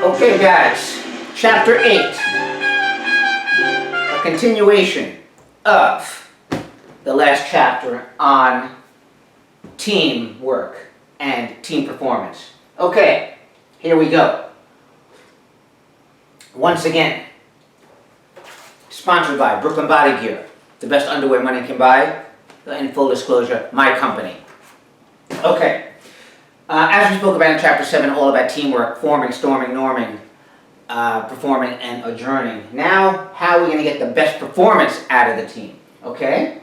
Okay guys, chapter 8, a continuation of the last chapter on teamwork and team performance. Okay, here we go. Once again, sponsored by Brooklyn Body Gear, the best underwear money can buy, in full disclosure, my company. Okay. As we spoke about in Chapter 7, all about teamwork, forming, storming, norming, performing, and adjourning. Now, how are we going to get the best performance out of the team? Okay?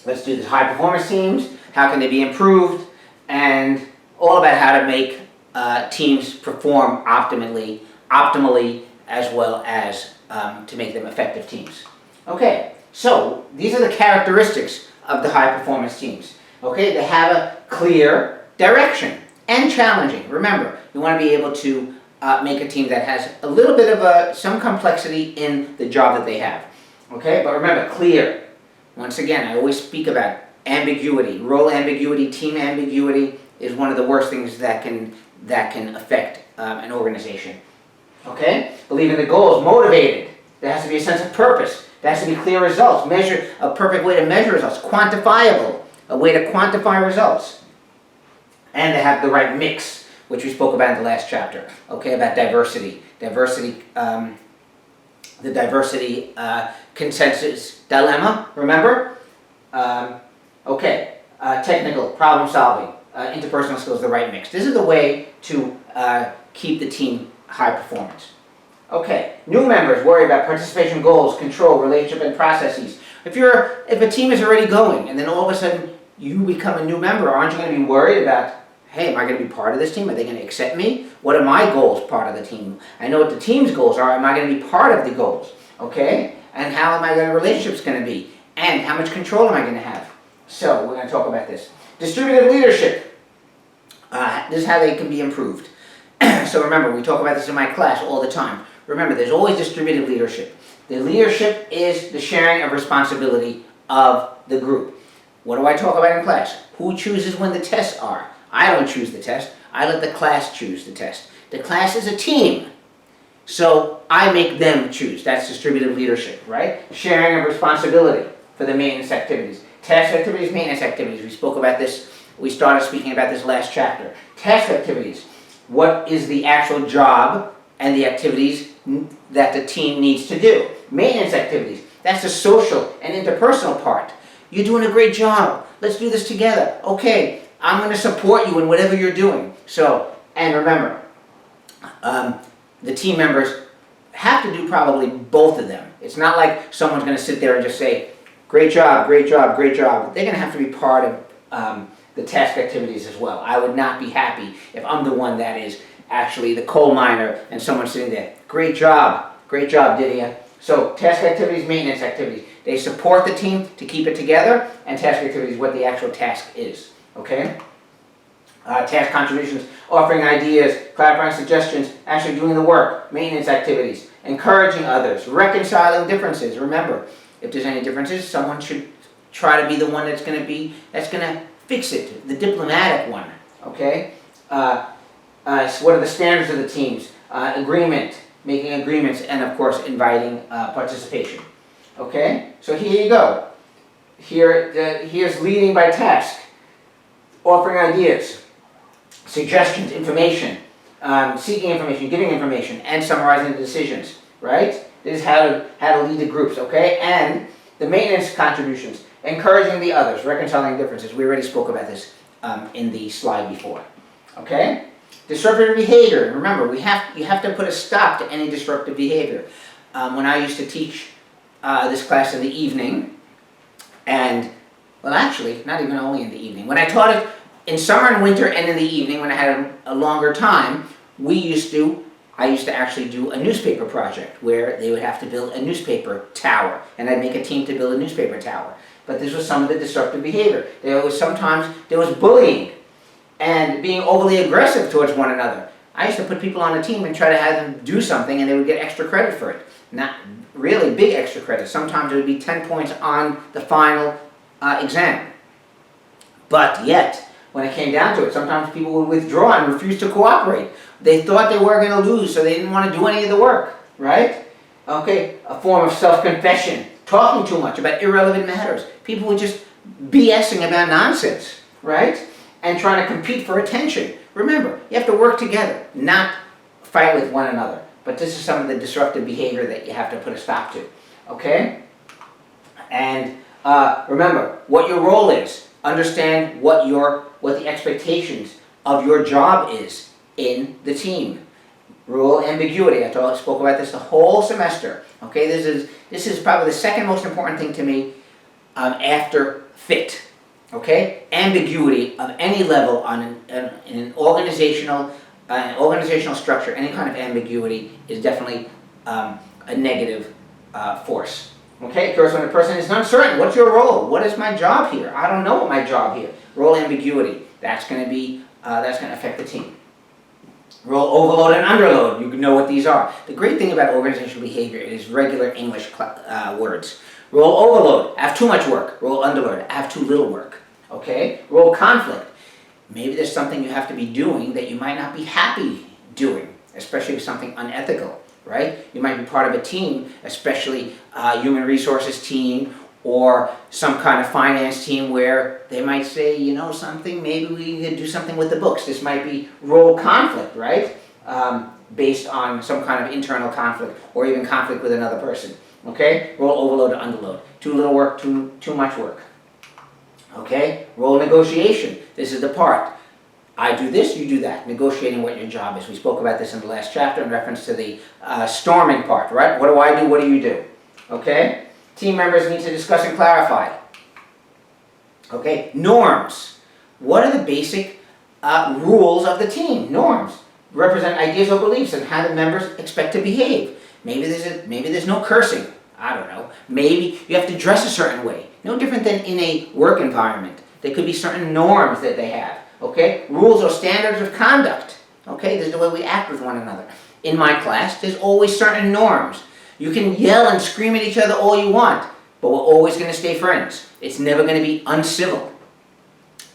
Let's do this. High performance teams, how can they be improved, and all about how to make teams perform optimally, as well as to make them effective teams. Okay, so these are the characteristics of the high performance teams. Okay, they have a clear direction and challenging. Remember, you want to be able to make a team that has a little bit of some complexity in the job that they have. Okay, but remember, clear. Once again, I always speak about ambiguity. Role ambiguity, team ambiguity is one of the worst things that can affect an organization. Okay, believe in the goals, motivated. There has to be a sense of purpose. There has to be clear results. Measure a perfect way to measure results. Quantifiable, a way to quantify results. And they have the right mix, which we spoke about in the last chapter, okay, about diversity. The diversity consensus dilemma, remember? Technical, problem solving, interpersonal skills, the right mix. This is the way to keep the team high performance. Okay, new members worry about participation goals, control, relationship, and processes. If a team is already going, and then all of a sudden you become a new member, aren't you going to be worried about, hey, am I going to be part of this team? Are they going to accept me? What are my goals part of the team? I know what the team's goals are. Am I going to be part of the goals? Okay? And how am I going to, relationships going to be? And how much control am I going to have? So, we're going to talk about this. Distributive leadership. This is how they can be improved. So remember, we talk about this in my class all the time. Remember, there's always distributive leadership. The leadership is the sharing of responsibility of the group. What do I talk about in class? Who chooses when the tests are? I don't choose the test. I let the class choose the test. The class is a team. So I make them choose. That's distributive leadership, right? Sharing of responsibility for the maintenance activities. Task activities, maintenance activities. We spoke about this. We started speaking about this last chapter. Task activities. What is the actual job and the activities that the team needs to do? Maintenance activities. That's the social and interpersonal part. You're doing a great job. Let's do this together. Okay, I'm going to support you in whatever you're doing. So, and remember, the team members have to do probably both of them. It's not like someone's going to sit there and just say, great job, great job, great job. They're going to have to be part of the task activities as well. I would not be happy if I'm the one that is actually the coal miner and someone's sitting there. Great job, Didia. So, task activities, maintenance activities. They support the team to keep it together, and task activities, what the actual task is. Okay? Task contributions, offering ideas, clarifying suggestions, actually doing the work, maintenance activities, encouraging others, reconciling differences. Remember, if there's any differences, someone should try to be the one that's going to fix it, the diplomatic one. Okay? So what are the standards of the teams? Agreement, making agreements, and of course inviting participation. Okay? So here you go. Here's leading by task, offering ideas, suggestions, information, seeking information, giving information, and summarizing the decisions. Right? This is how to lead the groups. Okay? And the maintenance contributions, encouraging the others, reconciling differences. We already spoke about this in the slide before. Okay? Disruptive behavior. Remember, you have to put a stop to any disruptive behavior. When I used to teach this class in the evening, and, well actually, not even only in the evening. When I taught it in summer and winter and in the evening, when I had a longer time, I used to actually do a newspaper project where they would have to build a newspaper tower, and I'd make a team to build a newspaper tower. But this was some of the disruptive behavior. Sometimes there was bullying and being overly aggressive towards one another. I used to put people on a team and try to have them do something, and they would get extra credit for it. Not really big extra credit. Sometimes it would be 10 points on the final exam. But yet, when it came down to it. Sometimes people would withdraw and refuse to cooperate. They thought they were going to lose, so they didn't want to do any of the work, right? Okay, a form of self-confession, talking too much about irrelevant matters. People were just BSing about nonsense, right? And trying to compete for attention. Remember, you have to work together, not fight with one another. But this is some of the disruptive behavior that you have to put a stop to, okay? And remember what your role is. Understand what the expectations of your job is in the team. Rule ambiguity. I spoke about this the whole semester. Okay, this is probably the second most important thing to me after fit. Okay, ambiguity of any level in an organizational structure. Any kind of ambiguity is definitely a negative force. Okay, of course, when a person is uncertain, what's your role? What is my job here? I don't know what my job here. Role ambiguity. That's going to affect the team. Role overload and underload. You know what these are. The great thing about organizational behavior, it is regular English words. Role overload. I have too much work. Role underload. I have too little work. Okay. Role conflict. Maybe there's something you have to be doing that you might not be happy doing, especially if something unethical. Right? You might be part of a team, especially a human resources team or some kind of finance team where they might say, you know something, maybe we could do something with the books. This might be role conflict, right? Based on some kind of internal conflict or even conflict with another person. Okay? Role overload or underload. Too little work, too much work. Okay? Role negotiation. This is the part. I do this, you do that. Negotiating what your job is. We spoke about this in the last chapter in reference to the storming part, right? What do I do? What do you do? Okay? Team members need to discuss and clarify. Okay? Norms. What are the basic rules of the team? Norms represent ideas or beliefs and how the members expect to behave. Maybe there's no cursing. I don't know. Maybe you have to dress a certain way. No different than in a work environment. There could be certain norms that they have. Okay? Rules or standards of conduct. Okay? This is the way we act with one another. In my class, there's always certain norms. You can yell and scream at each other all you want, but we're always going to stay friends. It's never going to be uncivil.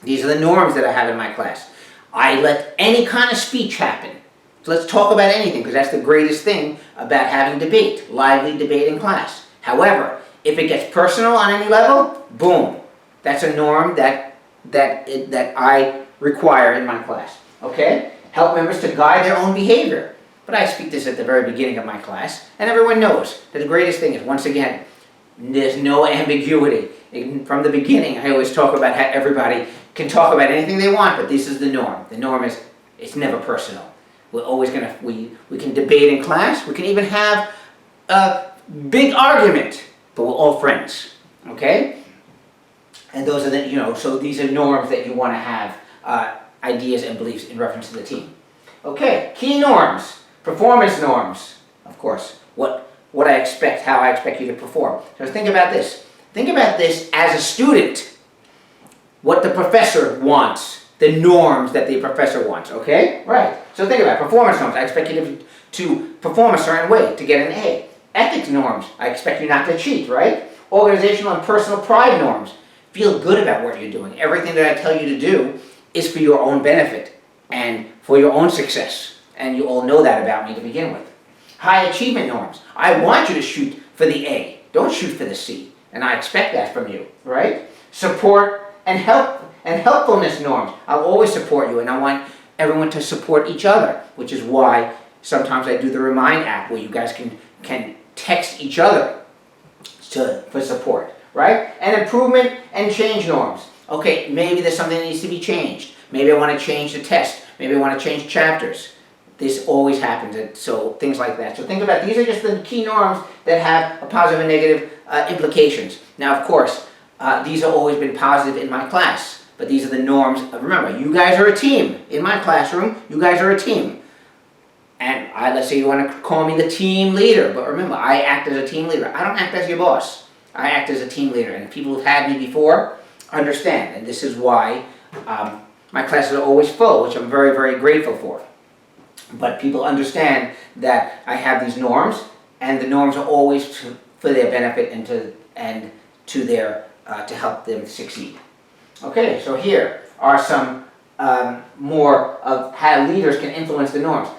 These are the norms that I have in my class. I let any kind of speech happen. So let's talk about anything, because that's the greatest thing about having debate, lively debate in class. However, if it gets personal on any level, boom. That's a norm that I require in my class. Okay? Help members to guide their own behavior. But I speak this at the very beginning of my class, and everyone knows that the greatest thing is, once again, there's no ambiguity. From the beginning, I always talk about how everybody can talk about anything they want, but this is the norm. The norm is, it's never personal. We're always we can debate in class. We can even have a big argument, but we're all friends. Okay? And those are the, so these are norms that you want to have, ideas and beliefs in reference to the team. Okay, key norms, performance norms, of course, what I expect, how I expect you to perform. So think about this. Think about this as a student, what the professor wants, the norms that the professor wants, okay? Right, so think about it. Performance norms, I expect you to perform a certain way to get an A. Ethics norms, I expect you not to cheat, right? Organizational and personal pride norms, feel good about what you're doing. Everything that I tell you to do is for your own benefit and for your own success. And you all know that about me to begin with. High achievement norms. I want you to shoot for the A. Don't shoot for the C. And I expect that from you, right? Support and helpfulness norms. I'll always support you, and I want everyone to support each other, which is why sometimes I do the Remind app where you guys can text each other for support, right? And improvement and change norms. Okay, maybe there's something that needs to be changed. Maybe I want to change the test. Maybe I want to change chapters. This always happens, and so things like that. So think about, these are just the key norms that have a positive and negative implications. Now, of course, these have always been positive in my class, but these are the norms. Remember, you guys are a team. In my classroom, you guys are a team. And let's say you want to call me the team leader, but remember, I act as a team leader. I don't act as your boss. I act as a team leader, and people who've had me before understand, and this is why my classes are always full, which I'm very, very grateful for. But people understand that I have these norms, and the norms are always for their benefit and to help them succeed. Okay, so here are some more of how leaders can influence the norms.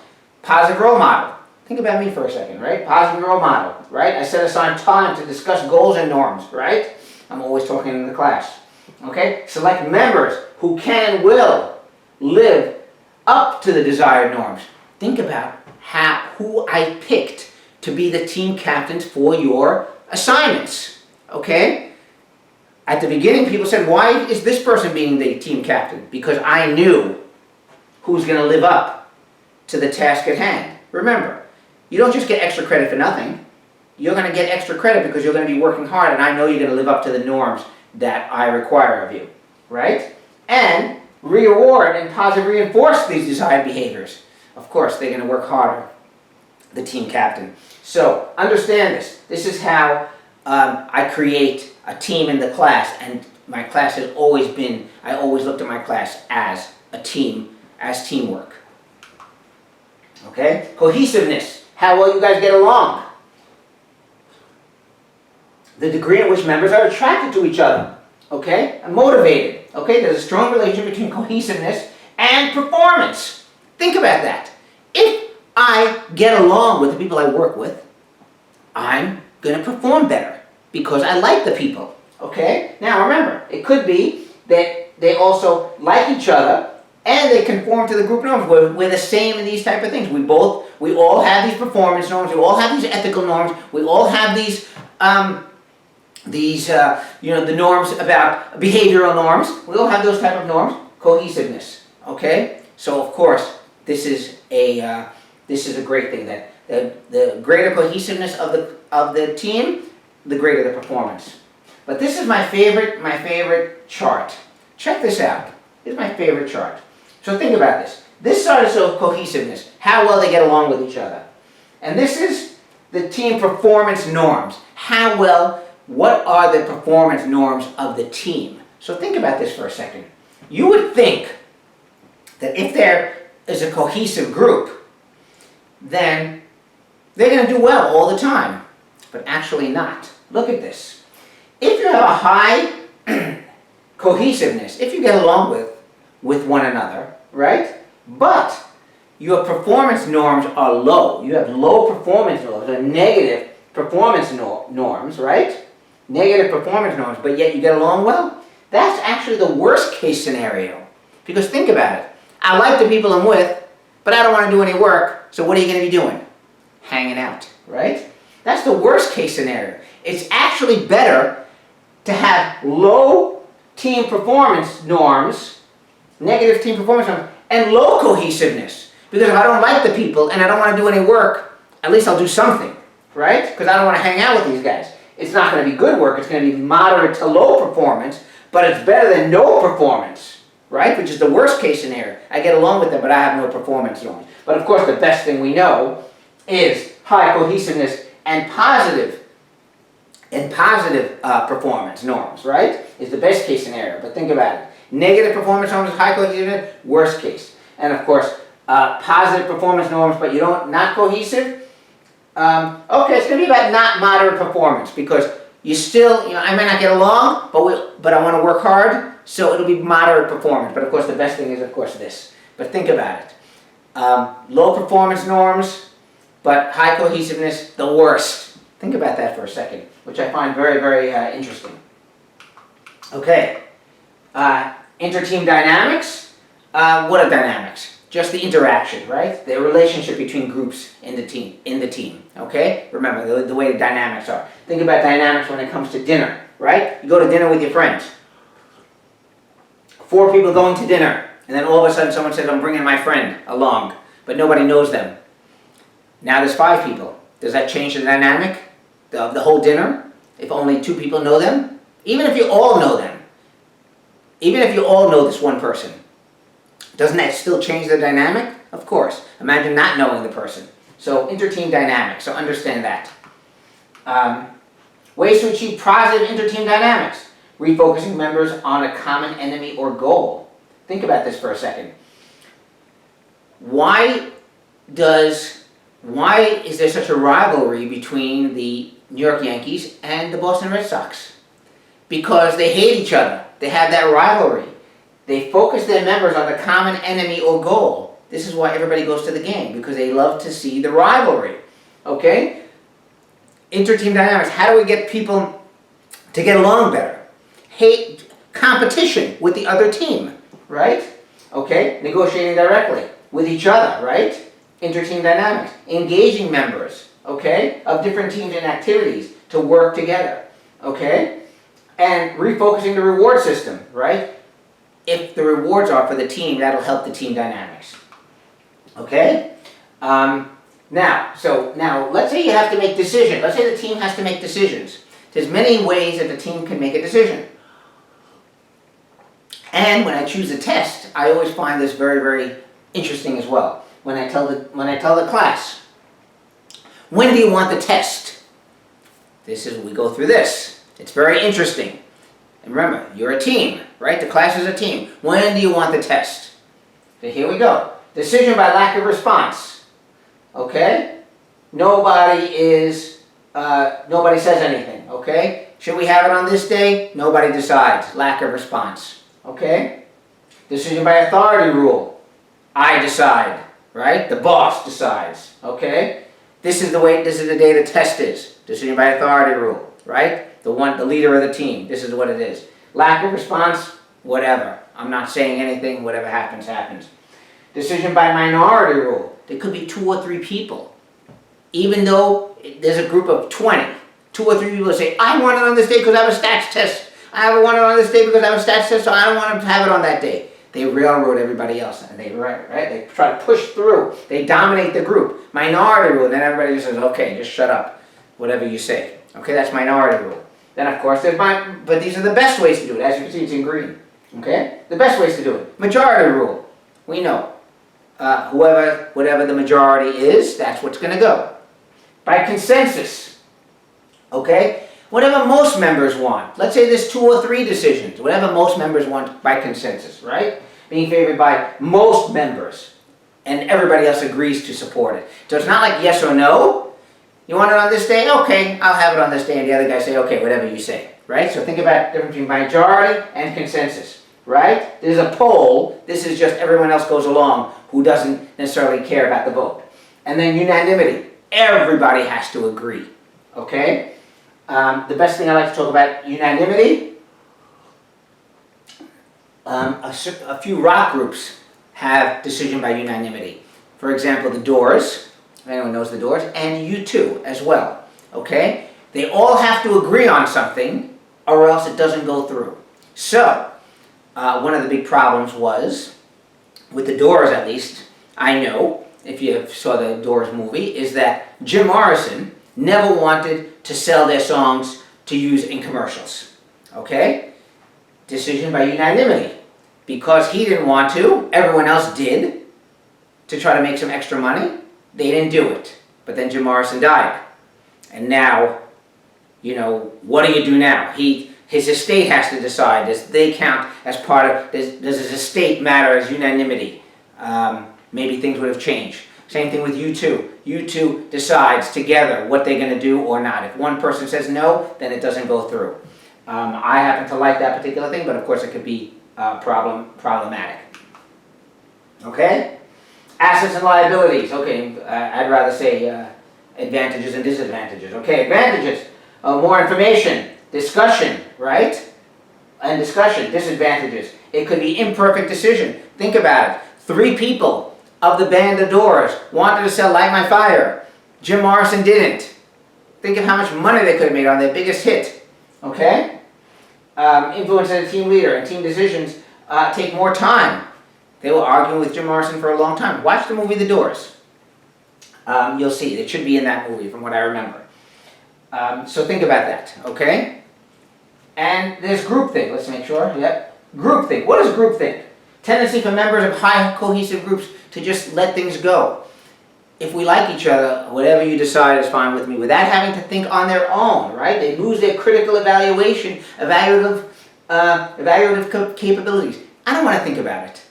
Positive role model. Think about me for a second, right? Positive role model, right? I set aside time to discuss goals and norms, right? I'm always talking in the class. Okay? Select members who can and will live up to the desired norms. Think about who I picked to be the team captains for your assignments. Okay? At the beginning, people said, why is this person being the team captain? Because I knew who's going to live up to the task at hand. Remember, you don't just get extra credit for nothing. You're going to get extra credit because you're going to be working hard, and I know you're going to live up to the norms that I require of you. Right? And reward and positively reinforce these desired behaviors. Of course, they're going to work harder, the team captain. So, understand this. This is how I create a team in the class, and my class has always been, I always looked at my class as a team, as teamwork. Okay? Cohesiveness. How well you guys get along. The degree in which members are attracted to each other. Okay? And motivated. Okay? There's a strong relationship between cohesiveness and performance. Think about that. If I get along with the people I work with, I'm going to perform better because I like the people. Okay? Now remember, it could be that they also like each other and they conform to the group norms. We're the same in these type of things. We all have these performance norms. We all have these ethical norms. We all have these the norms about behavioral norms. We all have those type of norms. Cohesiveness. Okay? So of course, this is a great thing. That the greater cohesiveness of the team, the greater the performance. But this is my favorite chart. Check this out. This is my favorite chart. So think about this. This side is of cohesiveness, how well they get along with each other. And this is the team performance norms. What are the performance norms of the team? So think about this for a second. You would think that if there is a cohesive group, then they're going to do well all the time. But actually not. Look at this. If you have a high cohesiveness, if you get along with one another, right? But your performance norms are low. You have low performance norms, or negative performance norms, right? Negative performance norms, but yet you get along well. That's actually the worst case scenario. Because think about it. I like the people I'm with, but I don't want to do any work, so what are you going to be doing? Hanging out, right? That's the worst case scenario. It's actually better to have low team performance norms, negative team performance norms, and low cohesiveness. Because if I don't like the people and I don't want to do any work, at least I'll do something, right? Because I don't want to hang out with these guys. It's not going to be good work. It's going to be moderate to low performance, but it's better than no performance, right? Which is the worst case scenario. I get along with them, but I have no performance norms. But of course, the best thing we know is high cohesiveness and positive performance norms, right? Is the best case scenario. But think about it. Negative performance norms, high cohesiveness, worst case. And of course, positive performance norms, but not cohesive. Okay, it's going to be about not moderate performance because you still, I may not get along, but I want to work hard, so it'll be moderate performance. But of course, the best thing is, of course, this. But think about it. Low performance norms, but high cohesiveness, the worst. Think about that for a second, which I find very, very interesting. Okay. Inter-team dynamics. What are dynamics? Just the interaction, right? The relationship between groups in the team. Okay? Remember the way the dynamics are. Think about dynamics when it comes to dinner, right? You go to dinner with your friends. 4 people going to dinner, and then all of a sudden someone says, I'm bringing my friend along, but nobody knows them. Now there's 5 people. Does that change the dynamic of the whole dinner? If only 2 people know them? Even if you all know them. Even if you all know this one person. Doesn't that still change the dynamic? Of course. Imagine not knowing the person. So inter-team dynamics, so understand that. Ways to achieve positive inter-team dynamics. Refocusing members on a common enemy or goal. Think about this for a second. Why is there such a rivalry between the New York Yankees and the Boston Red Sox? Because they hate each other. They have that rivalry. They focus their members on the common enemy or goal. This is why everybody goes to the game, because they love to see the rivalry. Okay? Inter-team dynamics. How do we get people to get along better? Hate competition with the other team, right? Okay? Negotiating directly with each other, right? Inter-team dynamics. Engaging members, okay, of different teams and activities to work together, okay? And refocusing the reward system, right? If the rewards are for the team, that'll help the team dynamics, okay? Now, let's say you have to make decisions. Let's say the team has to make decisions. There's many ways that the team can make a decision. And when I choose a test, I always find this very, very interesting as well. When I tell the class, when do you want the test? We go through this. It's very interesting. And remember, you're a team, right? The class is a team. When do you want the test? So here we go. Decision by lack of response. Okay? Nobody says anything, okay? Should we have it on this day? Nobody decides. Lack of response, okay? Decision by authority rule. I decide, right? The boss decides, okay? This is the day the test is. Decision by authority rule, right? The leader of the team. This is what it is. Lack of response, whatever. I'm not saying anything. Whatever happens, happens. Decision by minority rule. There could be 2 or 3 people. Even though there's a group of 20, 2 or 3 people say, I want it on this day because I have a stats test. I want it on this day because I have a stats test, so I don't want to have it on that day. They railroad everybody else, and they try to push through. They dominate the group. Minority rule. Then everybody just says, okay, just shut up. Whatever you say. Okay, that's minority rule. Then of course but these are the best ways to do it. As you can see, it's in green. Okay, the best ways to do it. Majority rule. We know. Whatever the majority is, that's what's going to go. By consensus. Okay, whatever most members want. Let's say there's 2 or 3 decisions. Whatever most members want by consensus, right? Being favored by most members, and everybody else agrees to support it. So it's not like yes or no. You want it on this day? Okay, I'll have it on this day. And the other guy say, okay, whatever you say, right? So think about the difference between majority and consensus, right? This is a poll. This is just everyone else goes along who doesn't necessarily care about the vote. And then unanimity. Everybody has to agree, okay? The best thing I like to talk about unanimity, a few rock groups have decision by unanimity. For example, the Doors. Anyone knows the Doors, and U2 as well, okay? They all have to agree on something or else it doesn't go through. So, one of the big problems was, with the Doors at least, I know, if you saw the Doors movie, is that Jim Morrison never wanted to sell their songs to use in commercials, okay? Decision by unanimity. Because he didn't want to, everyone else did, to try to make some extra money. They didn't do it. But then Jim Morrison died. And now, what do you do now? His estate has to decide. Does they count as part of, does his estate matter as unanimity? Maybe things would have changed. Same thing with U2. U2 decides together what they're going to do or not. If one person says no, then it doesn't go through. I happen to like that particular thing, but of course it could be problematic. Okay? Assets and liabilities. Okay, I'd rather say advantages and disadvantages. Okay, advantages. More information. Discussion, right? And discussion. Disadvantages. It could be imperfect decision. Think about it. 3 people of the band The Doors wanted to sell Light My Fire. Jim Morrison didn't. Think of how much money they could have made on their biggest hit. Okay? Influence as a team leader and team decisions take more time. They were arguing with Jim Morrison for a long time. Watch the movie The Doors. You'll see. It should be in that movie from what I remember. So think about that, okay? And there's groupthink. Let's make sure. Yep. Groupthink. What is groupthink? Tendency for members of high cohesive groups to just let things go. If we like each other, whatever you decide is fine with me, without having to think on their own, right? They lose their critical evaluative capabilities. I don't want to think about it.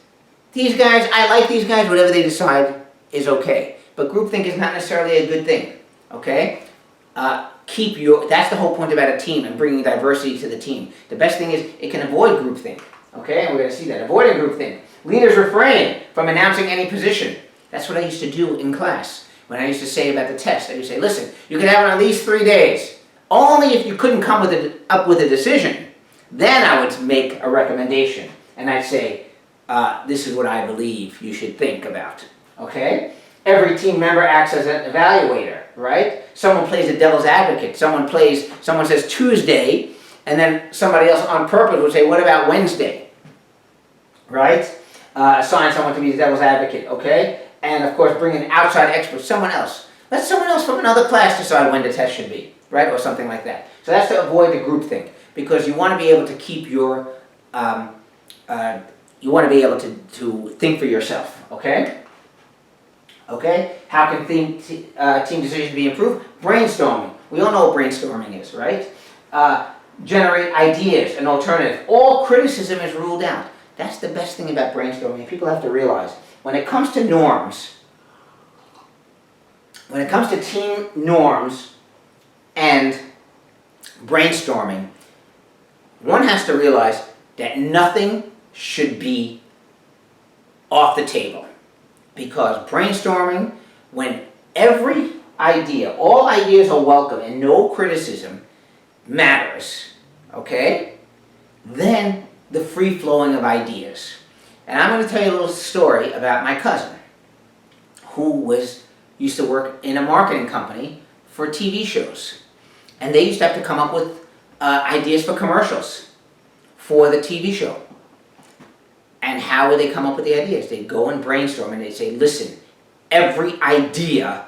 These guys, I like these guys, whatever they decide is okay. But groupthink is not necessarily a good thing, okay? that's the whole point about a team and bringing diversity to the team. The best thing is it can avoid groupthink. Okay, and we're going to see that. Avoiding groupthink. Leaders refrain from announcing any position. That's what I used to do in class. When I used to say about the test, I used to say, listen, you can have it on these 3 days. Only if you couldn't come up with a decision, then I would make a recommendation. And I'd say, this is what I believe you should think about. Okay? Every team member acts as an evaluator, right? Someone plays a devil's advocate. Someone says Tuesday, and then somebody else on purpose would say, what about Wednesday? Right? Assign someone to be the devil's advocate, okay? And of course, bring in outside experts, someone else. Let someone else from another class decide when the test should be, right? Or something like that. So that's to avoid the groupthink, because you want to be able to keep your, you want to be able to think for yourself, okay? Okay? How can team decisions be improved? Brainstorming. We all know what brainstorming is, right? Generate ideas, an alternative. All criticism is ruled out. That's the best thing about brainstorming. People have to realize, when it comes to norms, when it comes to team norms and brainstorming, one has to realize that nothing should be off the table. Because brainstorming, when every idea, all ideas are welcome and no criticism matters, okay? Then the free flowing of ideas. And I'm going to tell you a little story about my cousin, who used to work in a marketing company for TV shows. And they used to have to come up with ideas for commercials for the TV show. And how would they come up with the ideas? They'd go and brainstorm and they'd say, listen, every idea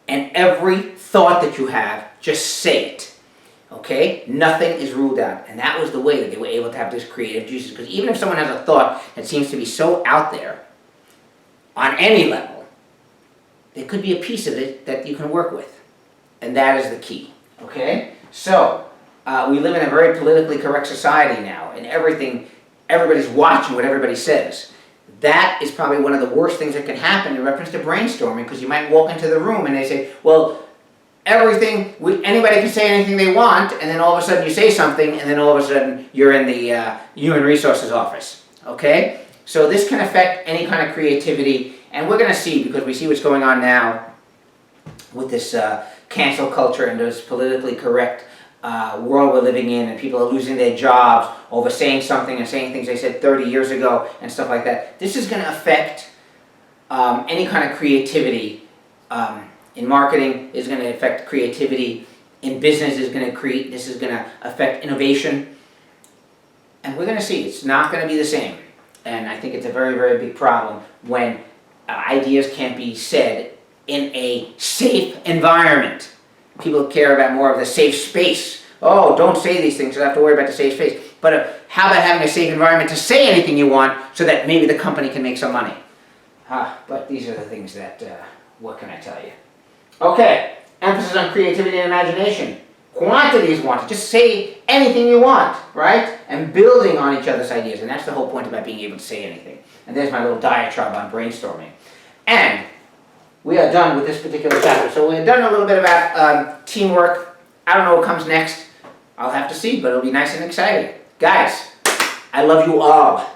and every thought that you have, just say it. Okay? Nothing is ruled out. And that was the way that they were able to have this creative juices. Because even if someone has a thought that seems to be so out there, on any level, there could be a piece of it that you can work with. And that is the key. Okay? So, we live in a very politically correct society now, and everybody's watching what everybody says. That is probably one of the worst things that can happen in reference to brainstorming, because you might walk into the room and they say, well, anybody can say anything they want, and then all of a sudden you say something, and then all of a sudden you're in the human resources office. Okay? So this can affect any kind of creativity, and we're going to see, because we see what's going on now with this cancel culture and this politically correct world we're living in, and people are losing their jobs over saying something and saying things they said 30 years ago and stuff like that. This is going to affect any kind of creativity in marketing. Is going to affect creativity in business. This is going to affect innovation, and we're going to see it's not going to be the same. And I think it's a very, very big problem when ideas can't be said in a safe environment. People care about more of the safe space. Oh, don't say these things, so I have to worry about the safe space. But how about having a safe environment to say anything you want so that maybe the company can make some money? But these are the things that, what can I tell you? Okay, emphasis on creativity and imagination. Quantity is wanted. Just say anything you want, right? And building on each other's ideas. And that's the whole point about being able to say anything. And there's my little diatribe on brainstorming. And we are done with this particular chapter. So we've done a little bit about teamwork. I don't know what comes next. I'll have to see, but it'll be nice and exciting. Guys, I love you all.